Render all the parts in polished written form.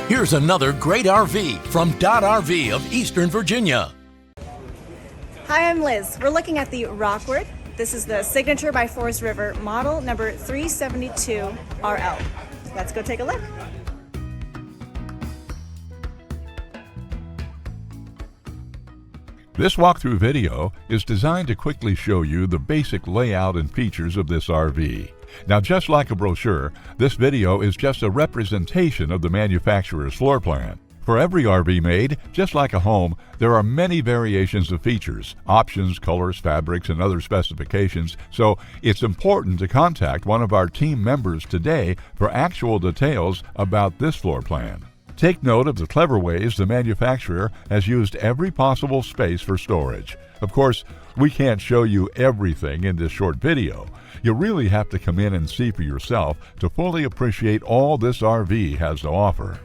Here's another great RV from Dodd RV of Eastern Virginia. Hi, I'm Liz. We're looking at the Rockwood. This is the Signature by Forest River, model number 372RL. Let's go take a look. This walkthrough video is designed to quickly show you the basic layout and features of this RV. Now, just like a brochure, this video is just a representation of the manufacturer's floor plan. For every RV made, just like a home, there are many variations of features, options, colors, fabrics, and other specifications, so it's important to contact one of our team members today for actual details about this floor plan. Take note of the clever ways the manufacturer has used every possible space for storage. Of course, we can't show you everything in this short video. You really have to come in and see for yourself to fully appreciate all this RV has to offer.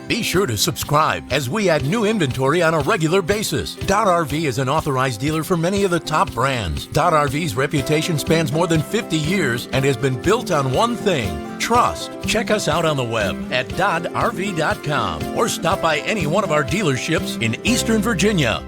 Be sure to subscribe as we add new inventory on a regular basis. Dodd RV is an authorized dealer for many of the top brands. Dodd RV's reputation spans more than 50 years and has been built on one thing: trust. Check us out on the web at doddrv.com or stop by any one of our dealerships in Eastern Virginia.